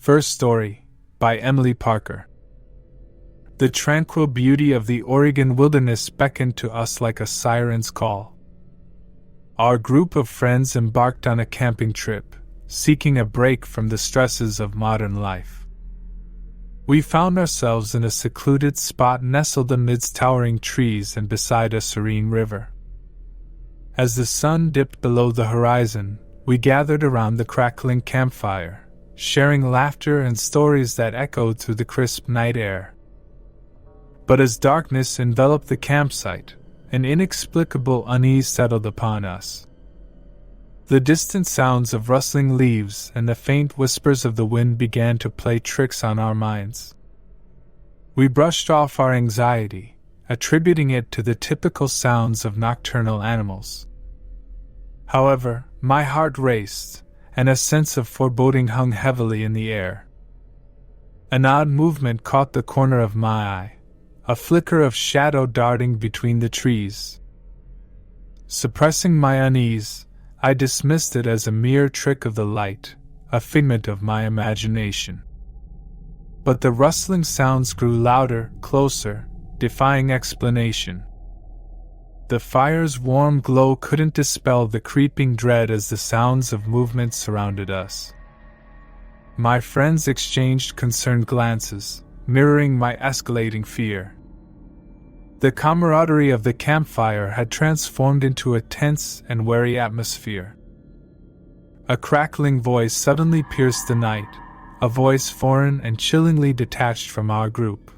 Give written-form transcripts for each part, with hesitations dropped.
First story, by Emily Parker. The tranquil beauty of the Oregon wilderness beckoned to us like a siren's call. Our group of friends embarked on a camping trip, seeking a break from the stresses of modern life. We found ourselves in a secluded spot nestled amidst towering trees and beside a serene river. As the sun dipped below the horizon, we gathered around the crackling campfire, sharing laughter and stories that echoed through the crisp night air. But as darkness enveloped the campsite, an inexplicable unease settled upon us. The distant sounds of rustling leaves and the faint whispers of the wind began to play tricks on our minds. We brushed off our anxiety, attributing it to the typical sounds of nocturnal animals. However, my heart raced, and a sense of foreboding hung heavily in the air. An odd movement caught the corner of my eye, a flicker of shadow darting between the trees. Suppressing my unease, I dismissed it as a mere trick of the light, a figment of my imagination. But the rustling sounds grew louder, closer, defying explanation. The fire's warm glow couldn't dispel the creeping dread as the sounds of movement surrounded us. My friends exchanged concerned glances, mirroring my escalating fear. The camaraderie of the campfire had transformed into a tense and wary atmosphere. A crackling voice suddenly pierced the night, a voice foreign and chillingly detached from our group.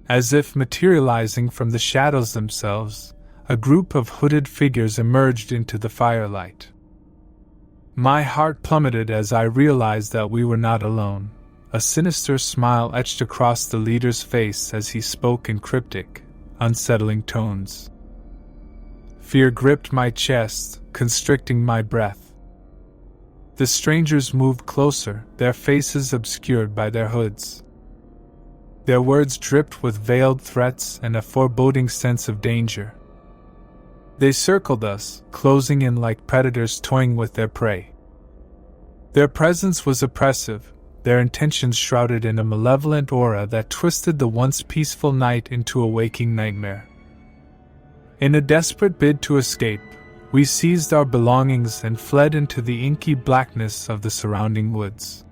As if materializing from the shadows themselves, a group of hooded figures emerged into the firelight. My heart plummeted as I realized that we were not alone. A sinister smile etched across the leader's face as he spoke in cryptic, unsettling tones. Fear gripped my chest, constricting my breath. The strangers moved closer, their faces obscured by their hoods. Their words dripped with veiled threats and a foreboding sense of danger. They circled us, closing in like predators toying with their prey. Their presence was oppressive, their intentions shrouded in a malevolent aura that twisted the once peaceful night into a waking nightmare. In a desperate bid to escape, we seized our belongings and fled into the inky blackness of the surrounding woods.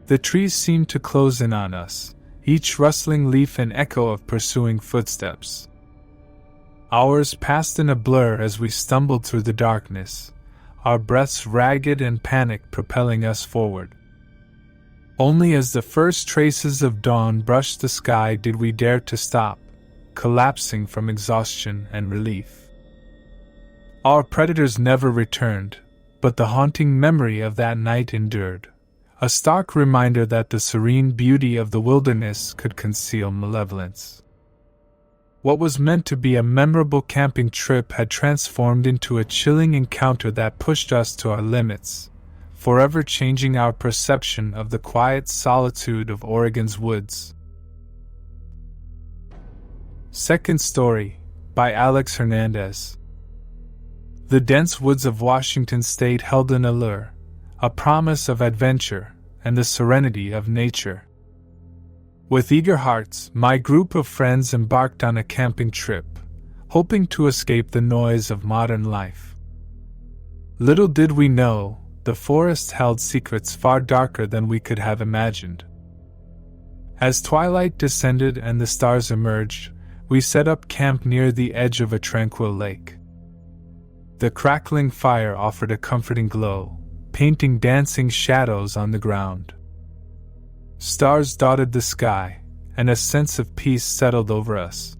The trees seemed to close in on us, each rustling leaf an echo of pursuing footsteps. Hours passed in a blur as we stumbled through the darkness, our breaths ragged and panicked propelling us forward. Only as the first traces of dawn brushed the sky did we dare to stop, collapsing from exhaustion and relief. Our predators never returned, but the haunting memory of that night endured. A stark reminder that the serene beauty of the wilderness could conceal malevolence. What was meant to be a memorable camping trip had transformed into a chilling encounter that pushed us to our limits, forever changing our perception of the quiet solitude of Oregon's woods. Second story, by Alex Hernandez. The dense woods of Washington state held an allure, a promise of adventure, and the serenity of nature. With eager hearts, my group of friends embarked on a camping trip, hoping to escape the noise of modern life. Little did we know, the forest held secrets far darker than we could have imagined. As twilight descended and the stars emerged, we set up camp near the edge of a tranquil lake. The crackling fire offered a comforting glow, painting dancing shadows on the ground. Stars dotted the sky, and a sense of peace settled over us.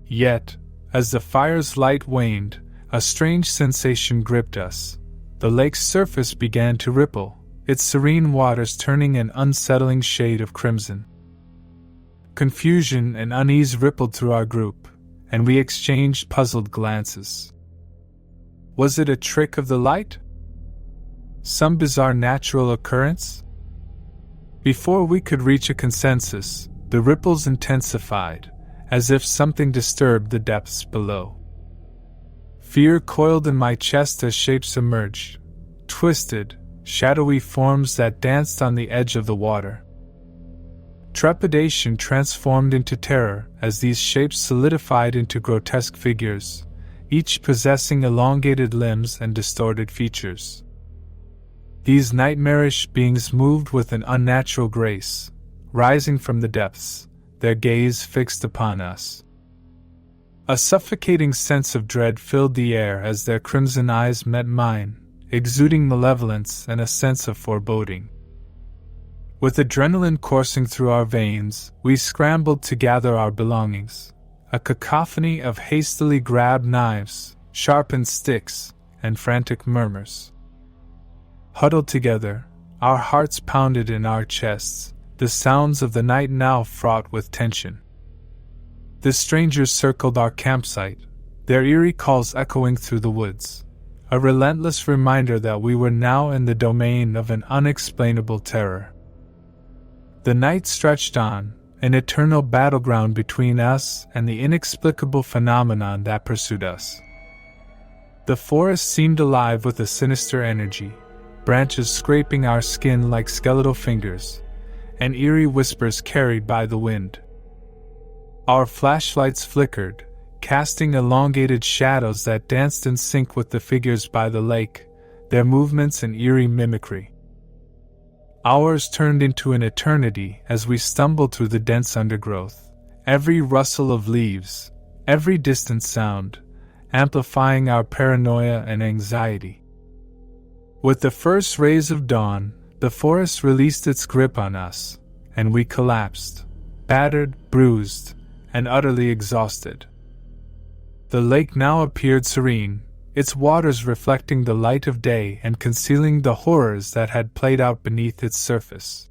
Yet, as the fire's light waned, a strange sensation gripped us. The lake's surface began to ripple, its serene waters turning an unsettling shade of crimson. Confusion and unease rippled through our group, and we exchanged puzzled glances. Was it a trick of the light? Some bizarre natural occurrence? Before we could reach a consensus, the ripples intensified, as if something disturbed the depths below. Fear coiled in my chest as shapes emerged, twisted, shadowy forms that danced on the edge of the water. Trepidation transformed into terror as these shapes solidified into grotesque figures, each possessing elongated limbs and distorted features. These nightmarish beings moved with an unnatural grace, rising from the depths, their gaze fixed upon us. A suffocating sense of dread filled the air as their crimson eyes met mine, exuding malevolence and a sense of foreboding. With adrenaline coursing through our veins, we scrambled to gather our belongings, a cacophony of hastily grabbed knives, sharpened sticks, and frantic murmurs. Huddled together, our hearts pounded in our chests, the sounds of the night now fraught with tension. The strangers circled our campsite, their eerie calls echoing through the woods, a relentless reminder that we were now in the domain of an unexplainable terror. The night stretched on, an eternal battleground between us and the inexplicable phenomenon that pursued us. The forest seemed alive with a sinister energy, branches scraping our skin like skeletal fingers, and eerie whispers carried by the wind. Our flashlights flickered, casting elongated shadows that danced in sync with the figures by the lake, their movements in eerie mimicry. Hours turned into an eternity as we stumbled through the dense undergrowth, every rustle of leaves, every distant sound, amplifying our paranoia and anxiety. With the first rays of dawn, the forest released its grip on us, and we collapsed, battered, bruised, and utterly exhausted. The lake now appeared serene, its waters reflecting the light of day and concealing the horrors that had played out beneath its surface.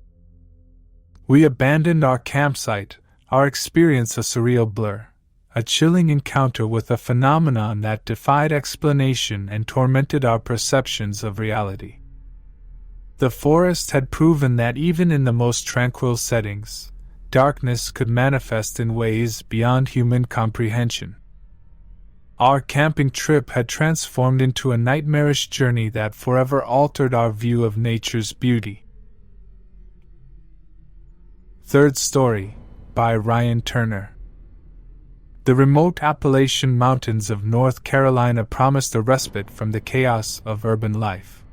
We abandoned our campsite, our experience a surreal blur, a chilling encounter with a phenomenon that defied explanation and tormented our perceptions of reality. The forest had proven that even in the most tranquil settings, darkness could manifest in ways beyond human comprehension. Our camping trip had transformed into a nightmarish journey that forever altered our view of nature's beauty. Third Story, by Ryan Turner. The remote Appalachian mountains of North Carolina promised a respite from the chaos of urban life.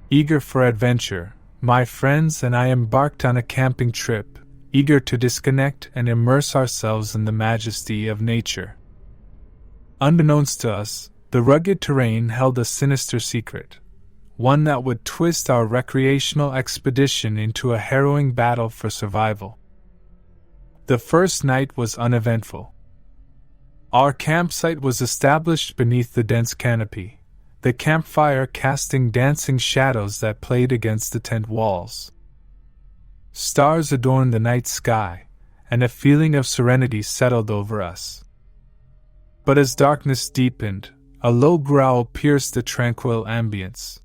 Eager for adventure, my friends and I embarked on a camping trip, eager to disconnect and immerse ourselves in the majesty of nature. Unbeknownst to us, the rugged terrain held a sinister secret, one that would twist our recreational expedition into a harrowing battle for survival. The first night was uneventful. Our campsite was established beneath the dense canopy, the campfire casting dancing shadows that played against the tent walls. Stars adorned the night sky, and a feeling of serenity settled over us. But as darkness deepened, a low growl pierced the tranquil ambience.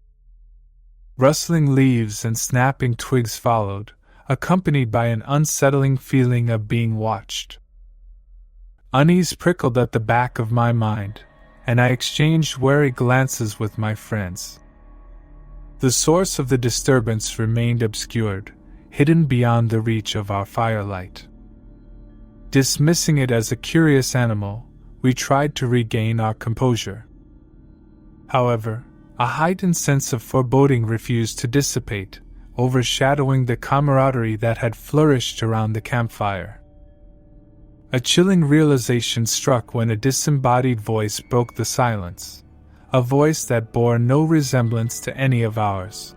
Rustling leaves and snapping twigs followed, accompanied by an unsettling feeling of being watched. Unease prickled at the back of my mind, and I exchanged wary glances with my friends. The source of the disturbance remained obscured, hidden beyond the reach of our firelight. Dismissing it as a curious animal, we tried to regain our composure. However, a heightened sense of foreboding refused to dissipate, overshadowing the camaraderie that had flourished around the campfire. A chilling realization struck when a disembodied voice broke the silence, a voice that bore no resemblance to any of ours.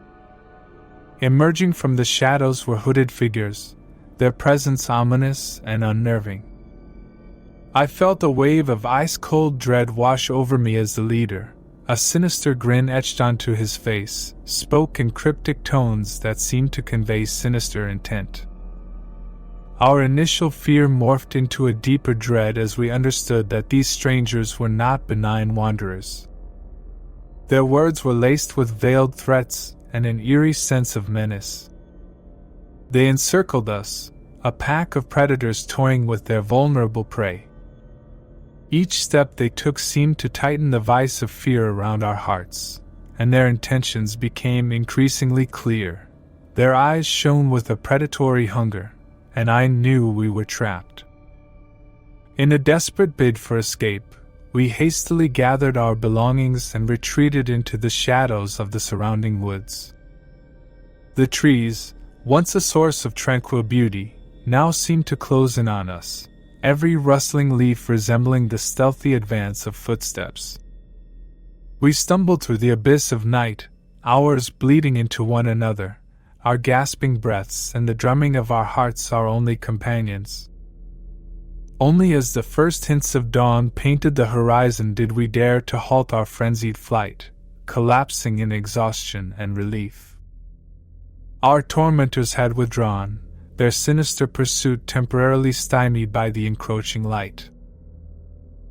Emerging from the shadows were hooded figures, their presence ominous and unnerving. I felt a wave of ice-cold dread wash over me as the leader, a sinister grin etched onto his face, spoke in cryptic tones that seemed to convey sinister intent. Our initial fear morphed into a deeper dread as we understood that these strangers were not benign wanderers. Their words were laced with veiled threats and an eerie sense of menace. They encircled us, a pack of predators toying with their vulnerable prey. Each step they took seemed to tighten the vice of fear around our hearts, and their intentions became increasingly clear. Their eyes shone with a predatory hunger, and I knew we were trapped. In a desperate bid for escape, we hastily gathered our belongings and retreated into the shadows of the surrounding woods. The trees, once a source of tranquil beauty, now seemed to close in on us, every rustling leaf resembling the stealthy advance of footsteps. We stumbled through the abyss of night, hours bleeding into one another, our gasping breaths and the drumming of our hearts our only companions. Only as the first hints of dawn painted the horizon did we dare to halt our frenzied flight, collapsing in exhaustion and relief. Our tormentors had withdrawn, their sinister pursuit temporarily stymied by the encroaching light.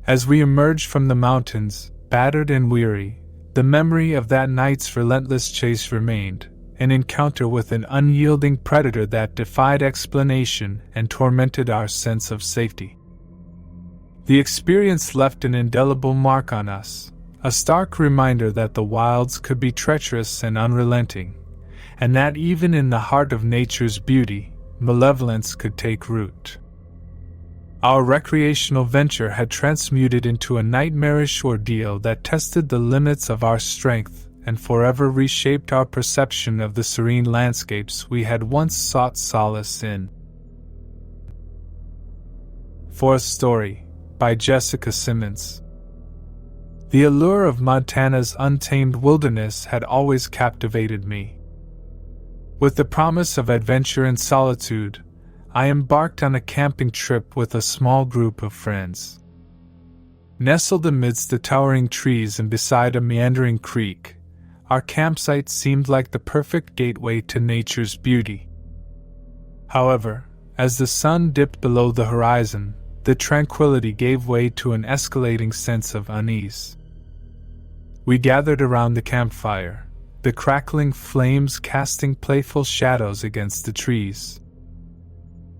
As we emerged from the mountains, battered and weary, the memory of that night's relentless chase remained, an encounter with an unyielding predator that defied explanation and tormented our sense of safety. The experience left an indelible mark on us, a stark reminder that the wilds could be treacherous and unrelenting, and that even in the heart of nature's beauty, malevolence could take root. Our recreational venture had transmuted into a nightmarish ordeal that tested the limits of our strength and forever reshaped our perception of the serene landscapes we had once sought solace in. Fourth Story, by Jessica Simmons. The allure of Montana's untamed wilderness had always captivated me. With the promise of adventure and solitude, I embarked on a camping trip with a small group of friends. Nestled amidst the towering trees and beside a meandering creek, our campsite seemed like the perfect gateway to nature's beauty. However, as the sun dipped below the horizon, the tranquility gave way to an escalating sense of unease. We gathered around the campfire, the crackling flames casting playful shadows against the trees.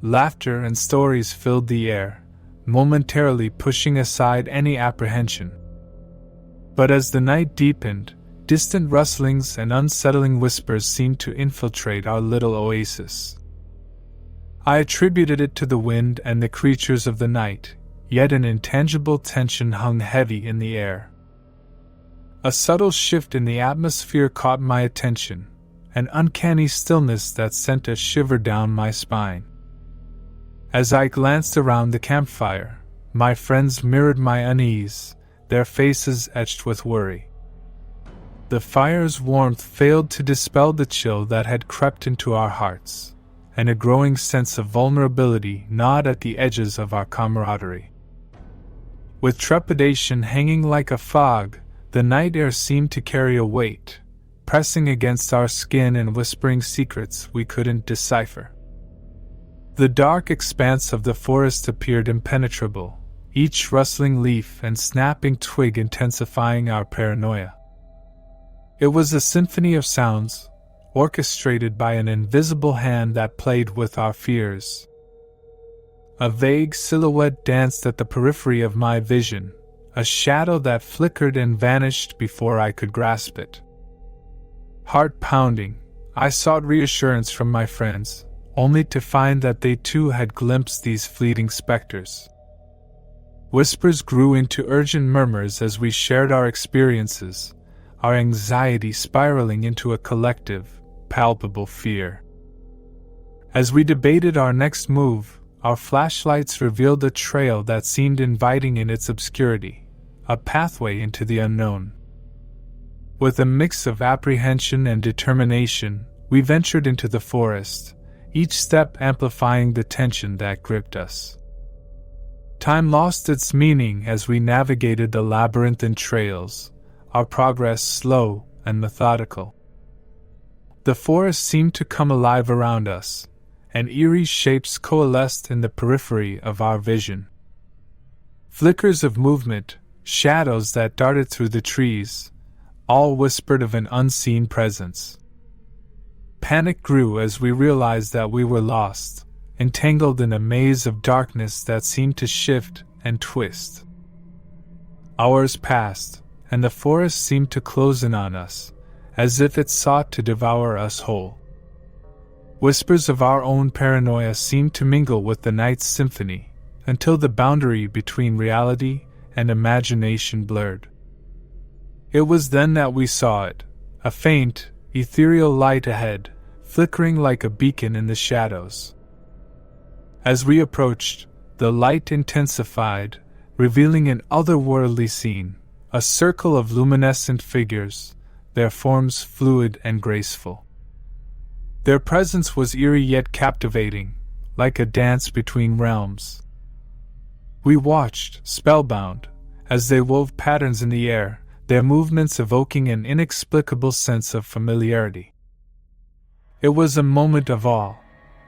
Laughter and stories filled the air, momentarily pushing aside any apprehension. But as the night deepened, distant rustlings and unsettling whispers seemed to infiltrate our little oasis. I attributed it to the wind and the creatures of the night, yet an intangible tension hung heavy in the air. A subtle shift in the atmosphere caught my attention, an uncanny stillness that sent a shiver down my spine. As I glanced around the campfire, my friends mirrored my unease, their faces etched with worry. The fire's warmth failed to dispel the chill that had crept into our hearts, and a growing sense of vulnerability gnawed at the edges of our camaraderie. With trepidation hanging like a fog, the night air seemed to carry a weight, pressing against our skin and whispering secrets we couldn't decipher. The dark expanse of the forest appeared impenetrable, each rustling leaf and snapping twig intensifying our paranoia. It was a symphony of sounds, orchestrated by an invisible hand that played with our fears. A vague silhouette danced at the periphery of my vision, a shadow that flickered and vanished before I could grasp it. Heart pounding, I sought reassurance from my friends, only to find that they too had glimpsed these fleeting specters. Whispers grew into urgent murmurs as we shared our experiences, our anxiety spiraling into a collective, palpable fear. As we debated our next move, our flashlights revealed a trail that seemed inviting in its obscurity, a pathway into the unknown. With a mix of apprehension and determination, we ventured into the forest, each step amplifying the tension that gripped us. Time lost its meaning as we navigated the labyrinthine trails, our progress slow and methodical. The forest seemed to come alive around us, and eerie shapes coalesced in the periphery of our vision. Flickers of movement, shadows that darted through the trees, all whispered of an unseen presence. Panic grew as we realized that we were lost, entangled in a maze of darkness that seemed to shift and twist. Hours passed, and the forest seemed to close in on us, as if it sought to devour us whole. Whispers of our own paranoia seemed to mingle with the night's symphony, until the boundary between reality and imagination blurred. It was then that we saw it, a faint, ethereal light ahead, flickering like a beacon in the shadows. As we approached, the light intensified, revealing an otherworldly scene, a circle of luminescent figures, their forms fluid and graceful. Their presence was eerie yet captivating, like a dance between realms. We watched, spellbound, as they wove patterns in the air, their movements evoking an inexplicable sense of familiarity. It was a moment of awe,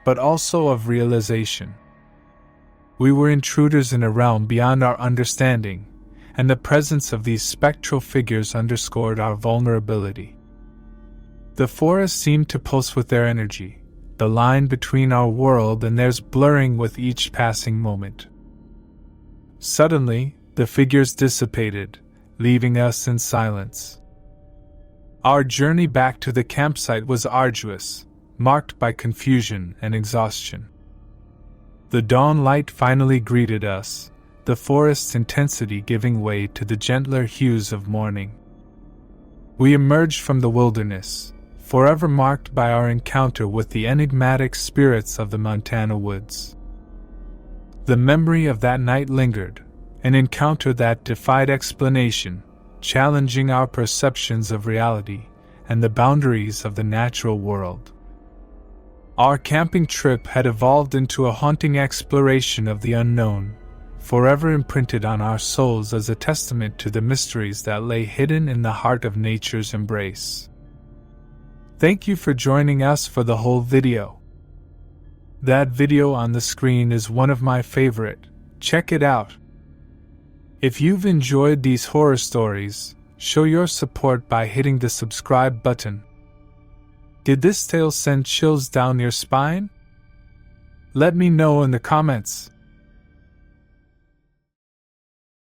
but also of realization. We were intruders in a realm beyond our understanding, and the presence of these spectral figures underscored our vulnerability. The forest seemed to pulse with their energy, the line between our world and theirs blurring with each passing moment. Suddenly, the figures dissipated, leaving us in silence. Our journey back to the campsite was arduous, marked by confusion and exhaustion. The dawn light finally greeted us, the forest's intensity giving way to the gentler hues of morning. We emerged from the wilderness, forever marked by our encounter with the enigmatic spirits of the Montana woods. The memory of that night lingered, an encounter that defied explanation, challenging our perceptions of reality and the boundaries of the natural world. Our camping trip had evolved into a haunting exploration of the unknown, forever imprinted on our souls as a testament to the mysteries that lay hidden in the heart of nature's embrace. Thank you for joining us for the whole video. That video on the screen is one of my favorite. Check it out. If you've enjoyed these horror stories, show your support by hitting the subscribe button. Did this tale send chills down your spine? Let me know in the comments.